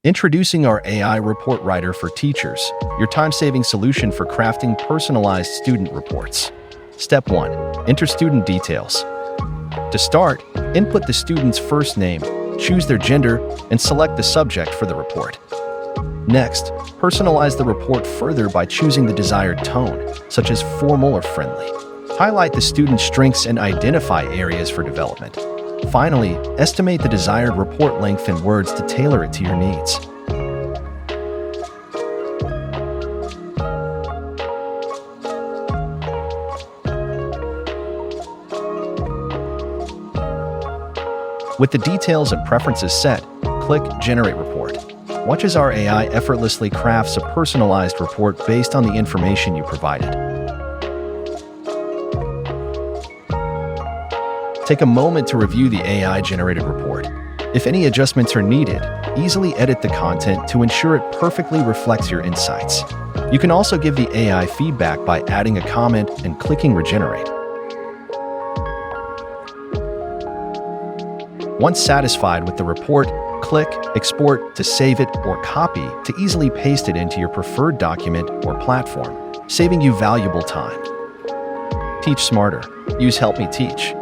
Introducing our AI Report Writer for Teachers, your time-saving solution for crafting personalized student reports. Step 1. Enter student details. To start, input the student's first name, choose their gender, and select the subject for the report. Next, personalize the report further by choosing the desired tone, such as formal or friendly. Highlight the student's strengths and identify areas for development. Finally, estimate the desired report length in words to tailor it to your needs. With the details and preferences set, click Generate Report. Watch as our AI effortlessly crafts a personalized report based on the information you provided. Take a moment to review the AI-generated report. If any adjustments are needed, easily edit the content to ensure it perfectly reflects your insights. You can also give the AI feedback by adding a comment and clicking Regenerate. Once satisfied with the report, click Export to save it or copy to easily paste it into your preferred document or platform, saving you valuable time. Teach smarter. Use HelpMeTeach.